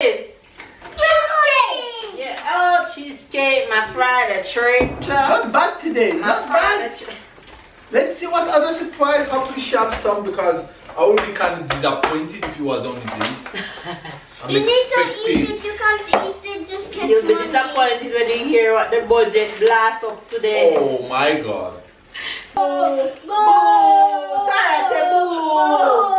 Yes. Cheesecake. Yeah. Oh, cheesecake. My fried tray. Not bad today. Not bad. Let's see what other surprise. Hopefully she have some because I would be kind of disappointed if it was only this. You need to eat it. You can't eat it. Just get You'll be disappointed when you hear what the budget blast up today. Oh my God. Boo! Boo! Sarah say boo! Boo!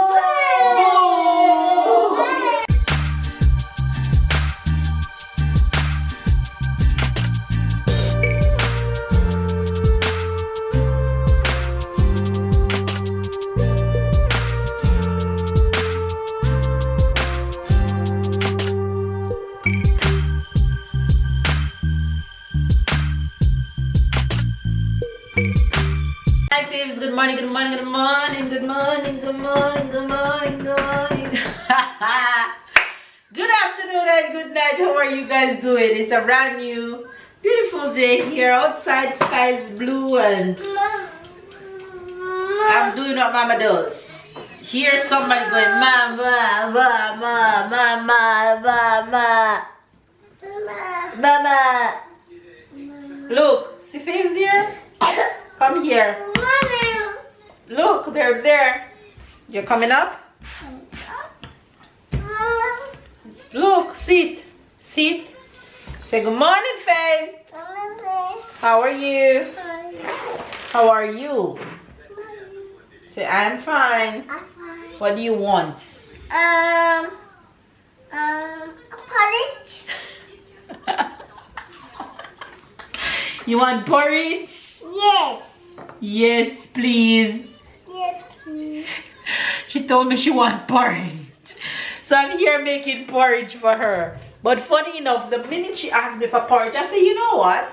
Good morning, good morning, good morning, good morning, good morning, good morning, good morning. Good afternoon and good night. How are you guys doing? It's a brand new, beautiful day here. Outside sky is blue and I'm doing what Mama does. Here's somebody going, Mama, Mama, Mama, Mama, Mama. Look, see Fave's there? Come here. Look, they're there. You're coming up? Look, sit. Sit. Say good morning, Faves. How are you? How are you? Say I'm fine. What do you want? Porridge. You want porridge? Yes. Yes, please. Yes, please. She told me she want porridge. So I'm here making porridge for her. But funny enough, the minute she asked me for porridge, I said, you know what?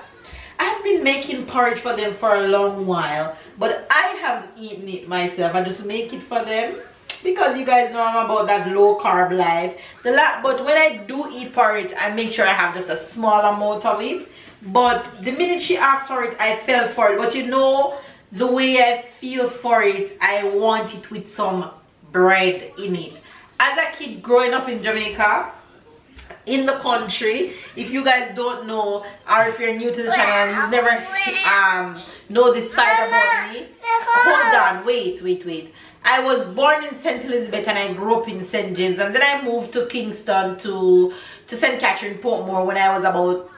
I've been making porridge for them for a long while, but I haven't eaten it myself. I just make it for them because you guys know I'm about that low carb life. But when I do eat porridge, I make sure I have just a small amount of it. But the minute she asked for it, I fell for it. But you know, the way I feel for it, I want it with some bread in it. As a kid growing up in Jamaica, in the country, if you guys don't know, or if you're new to the channel and you've never know this side about me, hold on, wait. I was born in St. Elizabeth and I grew up in St. James, and then I moved to Kingston to St. Catherine, Portmore when I was about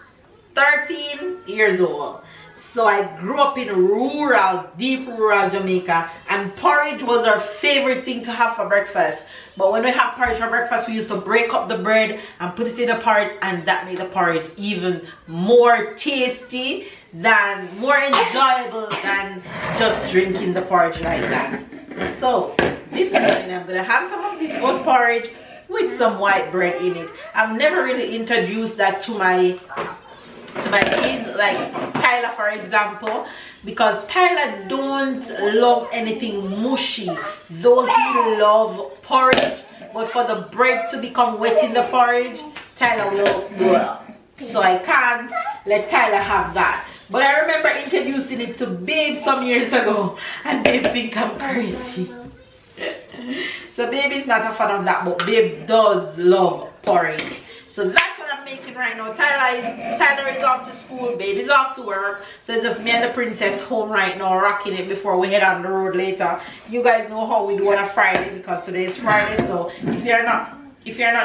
13 years old. So I grew up in rural, deep rural Jamaica, and porridge was our favorite thing to have for breakfast. But when we have porridge for breakfast, we used to break up the bread and put it in a porridge, and that made the porridge even more tasty, more enjoyable than just drinking the porridge like that. So this morning I'm gonna have some of this oat porridge with some white bread in it. I've never really introduced that to my kids, like Tyler for example, because Tyler don't love anything mushy, though he love porridge. But for the bread to become wet in the porridge, Tyler will. So I can't let Tyler have that. But I remember introducing it to Babe some years ago, and Babe think I'm crazy. So Babe is not a fan of that, but Babe does love porridge. So that's what I'm making right now. Tyler is off to school, Babe is off to work. So it's just me and the princess home right now, rocking it before we head on the road later. You guys know how we do on a Friday because today is Friday. So if you're not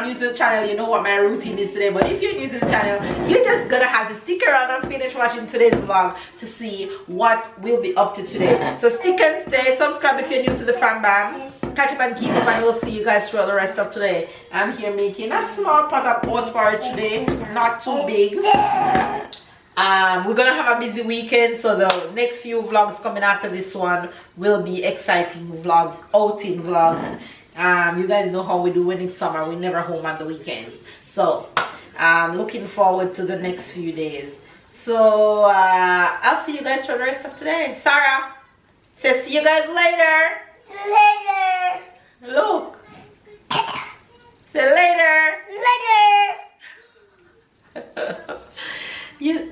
new to the channel, you know what my routine is today. But if you're new to the channel, you're just gonna have to stick around and finish watching today's vlog to see what we'll be up to today. So stick and stay, subscribe if you're new to the fan bam. Catch up and keep up, and we'll see you guys throughout the rest of today. I'm here making a small pot of oats porridge today, not too big. We're gonna have a busy weekend, so the next few vlogs coming after this one will be exciting vlogs, outing vlogs. You guys know how we do when it's summer. We're never home on the weekends, so I'm looking forward to the next few days. So I'll see you guys for the rest of today. Sarah says see you guys later. Look. Say later.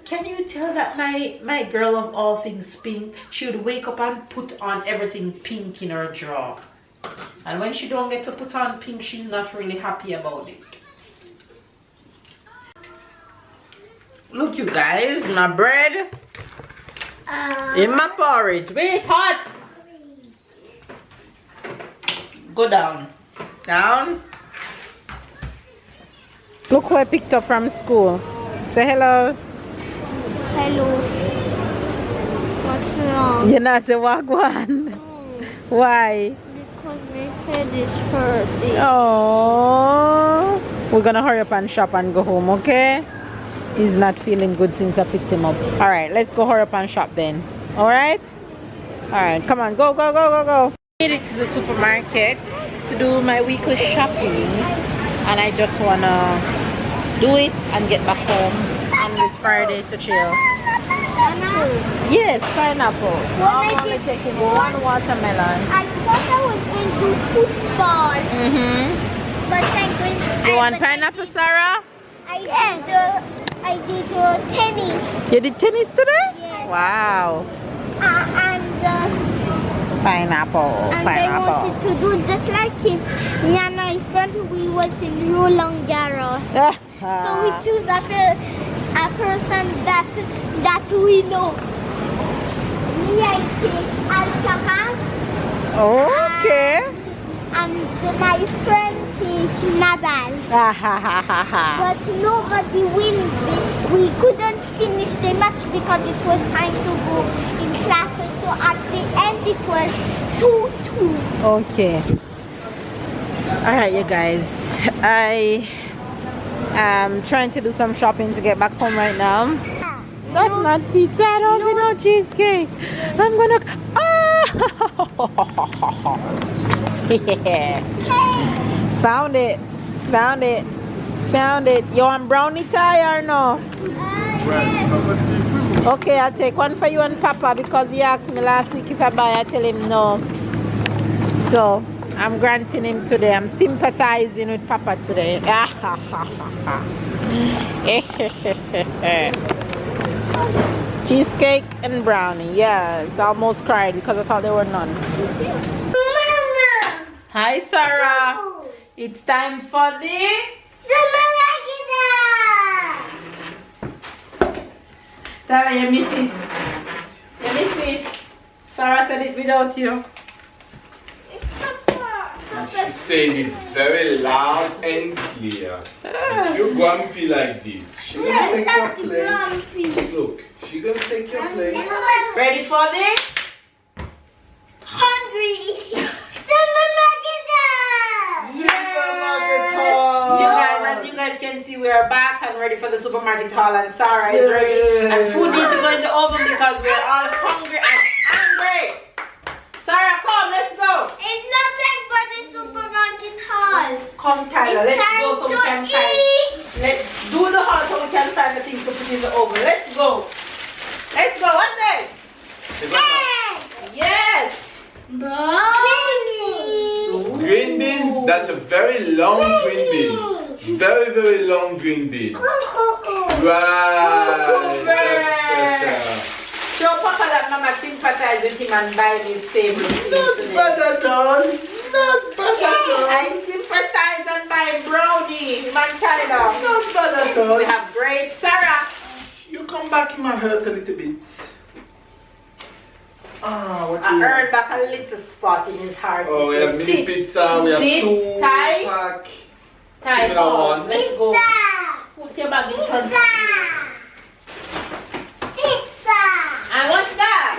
Can you tell that my girl of all things pink, she would wake up and put on everything pink in her drawer. And when she don't get to put on pink, she's not really happy about it. Look, you guys, my bread in my porridge. Wait, hot. Go down. Down. Look who I picked up from school. Say hello. Hello. What's wrong? You not say wagwan. Why? Because my head is hurting. Oh, we're gonna hurry up and shop and go home, okay? He's not feeling good since I picked him up. All right, let's go hurry up and shop then. All right? All right, come on, go, go, go, go, go. Made it to the supermarket to do my weekly shopping, and I just wanna do it and get back home on this Friday to chill. Yes, pineapple. I'm only taking one watermelon. I thought I was going to football. But You want pineapple, Sarah? I did tennis. You did tennis today? Yes. Wow. And Pineapple, I pineapple. wanted to do just like him. Me and my friend, we was in Roland Garros. So we choose a person that we know. Me, I think Alcaraz. Okay. And my friend is Nadal. But nobody wins. We couldn't finish the match because it was time to go in classes. So at the end it was 2-2. Okay. Alright, you guys. I am trying to do some shopping to get back home right now. That's not pizza, that's no cheesecake. I'm gonna. Oh! Yeah. Found it. Found it. Found it. You want brownie tie or no? Okay, I'll take one for you and Papa because he asked me last week if I buy. I tell him no. So I'm granting him today. I'm sympathizing with Papa today. Cheesecake and brownie. Yes, I almost cried because I thought there were none. Hi, Sarah. It's time for the Sarah, you miss it. You miss it. Sarah said it without you. She said it very loud and clear. If you're grumpy like this, she's gonna take your place. Look, she's gonna take your place. Ready for this? Hungry. As you guys can see, we are back and ready for the supermarket haul, and Sarah is ready. And food needs to go in the oven because we're all hungry and angry. Sarah, come, let's go. It's not time for the supermarket haul. Come, Tyler, let's go so we can find. Let's do the haul so we can find the things to put in the oven. Let's go. Let's go. What's this? Yes. Green bean, that's a very long green bean. Very, very long green bean. Right. Show Papa that Mama sympathize with him and buy his favorite things Not today. bad at all. Not bad at all. I sympathize and buy brownie, man Tyler. Not bad at all. We have grapes. Sarah. You come back, it might hurt a little bit. What I earned back a little spot in his heart. Oh, we have mini pizza, we have two pack. Similar one. Let's go. Put your bag in front. Pizza. And what's that?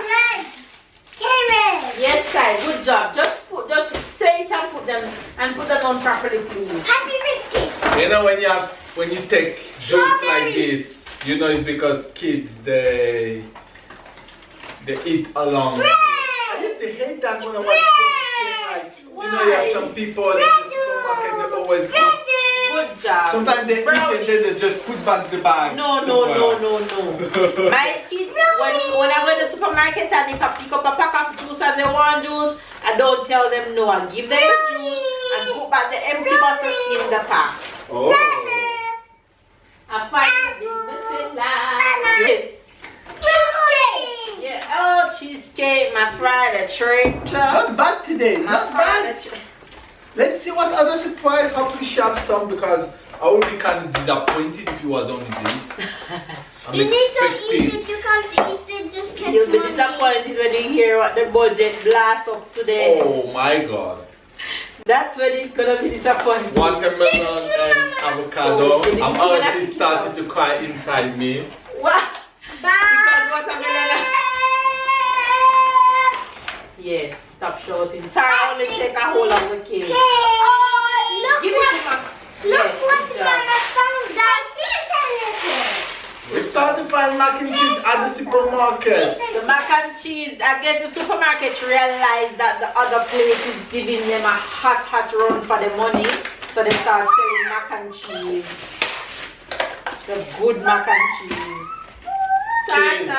Carrot. Yes, Ty. Good job. Just say it and put them on properly, please. Happy biscuit. You know when you take juice like this, you know it's because kids they eat along. I used to hate that when I was like, you know, you have some people in the supermarket that always eat. Good job. Sometimes they eat and then they just put back the bag. No. My kids, when I go to the supermarket and if I pick up a pack of juice and they want juice, I don't tell them no. I give them the juice and put back the empty bottle in the pack. Oh. I find the yes. Yeah. Oh, cheesecake, my fried treat. Not bad today. Not bad. Let's see what other surprise. Hopefully, shop some because I would be kind of disappointed if it was only this. You need to eat it. You can't eat it. Just get You'll be money. disappointed when you hear what the budget blasts up today. Oh my God. That's when he's gonna be disappointed. Watermelon and avocado. So, I'm already starting to cry inside me. What? Because watermelon. Yes, stop shouting. Sarah only take a hold of the cake. Look Give what, it to Mama. look Yes, what good job. Mama found out. We start to find mac and cheese at the supermarket. The mac and cheese, I guess the supermarket realized that the other place is giving them a hot run for the money. So they start selling mac and cheese. The good mac and cheese. Cheese.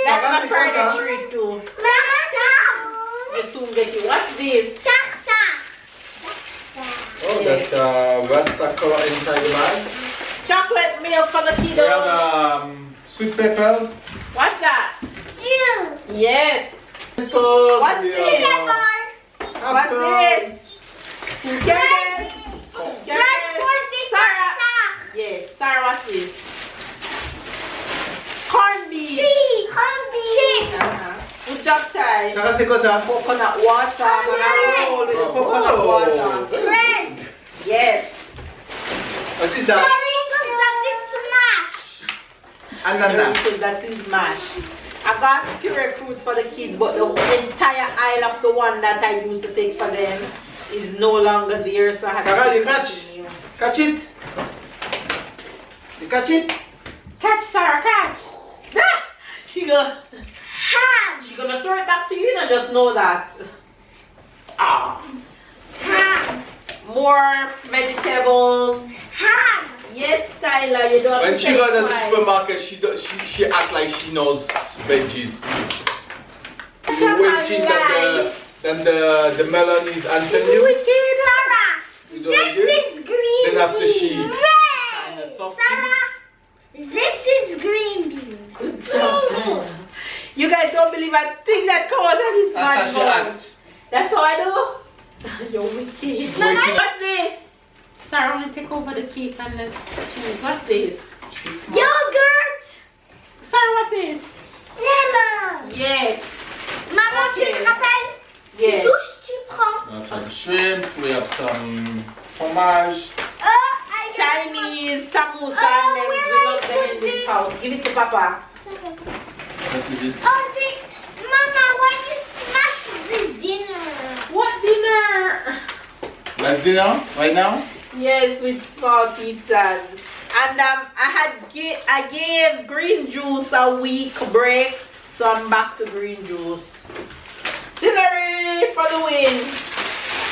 That's my favorite treat too. You soon get it. What's this? Oh, that's what's the color inside the bag? Chocolate milk for the We kiddos. have sweet peppers. What's that? Juice. Yes. So What's we this? have, What's apples. this? Carrots. Sarah. Yes, Sarah, what's this? Corned beef. Good job, Ty. Sarah, c'est quoi ça? Coconut water. I'm gonna roll with the coconut water. Bread. Yes. What is that? Ananas. Because that is mash. I got pure fruits for the kids, but the entire aisle of the one that I used to take for them is no longer there, so I have Sarah, to you take catch? something new. Catch it. You catch it? Catch, Sarah, catch. Ah! She gonna throw it back to you, and just know that. Ah. More vegetables. Yes, Tyler, you don't. When she goes to the supermarket, she act like she knows veggies. You're waiting that the melon is answering you. You do like this. Green Then after she bean. kind of soft. This is green bean. Good job. You guys don't believe I think that comes out is That's how she man. act. That's how I do. You're wicked. Mama, What's this? Sarah, only take over the cake and the cheese. What's this? Yogurt. Sarah, what's this? Lemon. Yes. Maman, tu te rappelles? Tu Yes. touches, tu prends. We have some shrimp, we have some fromage. Chinese, samosa, and them. We love them in this house. Give it to Papa. What is it? Oh, see, Mama, why you smash this dinner? What dinner? Let's dinner right now. Yes, with small pizzas. And I gave green juice a week break, so I'm back to green juice. Celery for the win.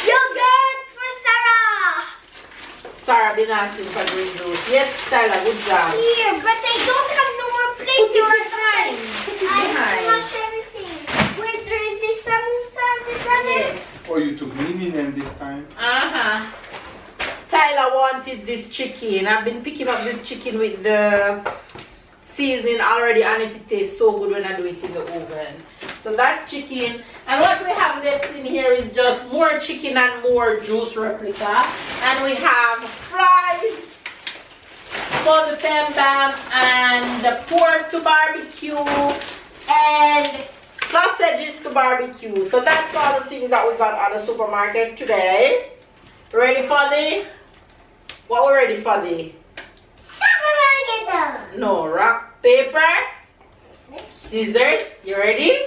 Yogurt for Sarah. Sarah been asking for green juice. Yes, Tyler, good job. Here, but I don't have no more place. Put it behind. Put it I behind. smash everything. Wait, there is this samosa. Yes. Oh, you took mini name this time. Uh-huh. Tyler wanted this chicken. I've been picking up this chicken with the seasoning already, and it tastes so good when I do it in the oven. So that's chicken. And what we have left in here is just more chicken and more juice replica. And we have fries for the bam bam and the pork to barbecue and sausages to barbecue. So that's all the things that we got at the supermarket today. Ready for the? What we're ready for the? No, rock, paper, scissors. You ready?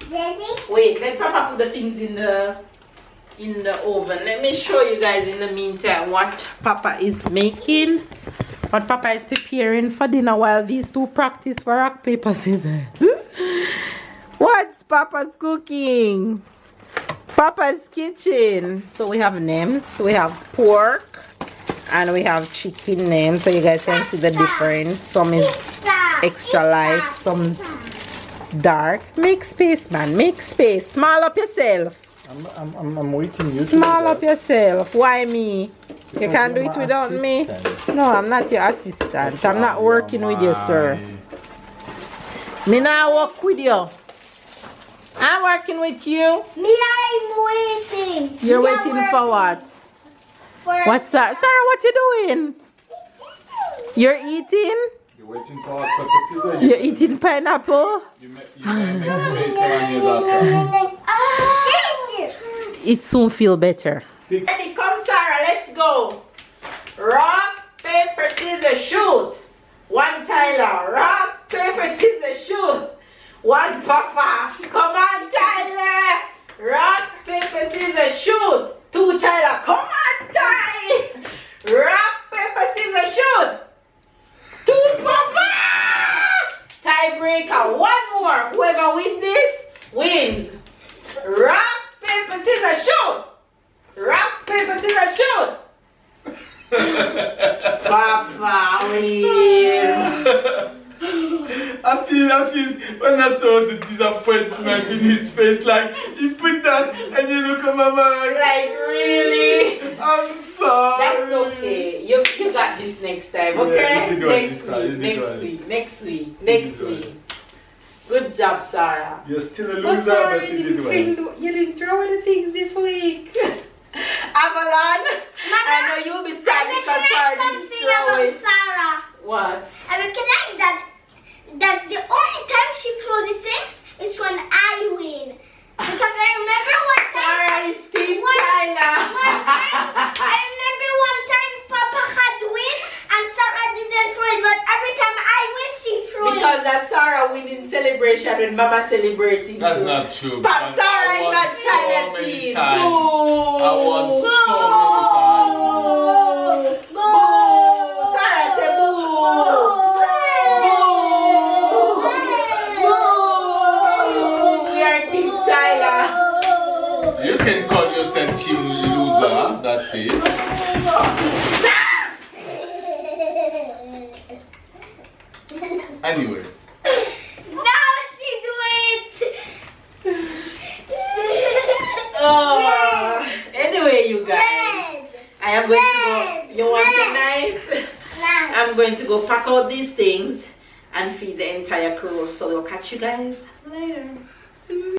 Ready? Wait, let Papa put the things in the oven. Let me show you guys in the meantime what Papa is making. What Papa is preparing for dinner while these two practice for rock, paper, scissors. What's Papa's cooking? Papa's kitchen. So we have names. We have pork and we have chicken names. So you guys can see the difference. Some is extra light, some's dark. Make space, man. Make space. Small up yourself. I'm waiting you. Small up yourself. Why me? You can't do it without me. No, I'm not your assistant. I'm not working with you, sir. Me not work with you. I'm working with you. Me, I'm waiting. You're waiting for what? For What's that? Sarah, what you doing? You're eating? You're waiting for hot pepper scissors. You're eating pineapple? You make face around your after. It soon feel better. 6. Ready, come Sarah, let's go. Rock, paper, scissors, shoot. One Tyler. Rock, paper, scissors, shoot. One Papa. Come on, Tyler. Rock, paper, scissors, shoot. Two Tyler. Come on, Ty. Rock, paper, scissors, shoot. Two Papa. Tiebreaker. One more. Whoever wins this wins. Rock, paper, scissors, shoot. Rock, paper, scissors, shoot. Papa win. I feel when I saw the disappointment in his face, like he put that and you look at Mama Like really? I'm sorry. That's okay. You got this next time, okay? Yeah, you did well Next this time, you did well. Next week. Good job, Sarah. You're still a But loser, Sarah, but you did well. you didn't throw anything this week. Avalon, I know you'll be sad because Sarah didn't something throw about it. Sarah. What? I recognize that's the only time she throws the things is when I win. Because I remember one time. Sarah is Team One Tyler. I remember one time Papa had win and Sarah didn't throw it, but every time I win, she threw it. Because that's Sarah winning celebration when Mama celebrating. That's too. not true. But because Sarah I is won not so Tyler many team. times. Boo. I won so many times. Boo. Sarah said boo. We are Team Tyler. You can call yourself team loser, that's it. Anyway. Now she do it. Anyway, you guys, Red. I am going to go. You want a Red. knife? Now. I'm going to go pack out these things and feed the entire crew. So we'll catch you guys later.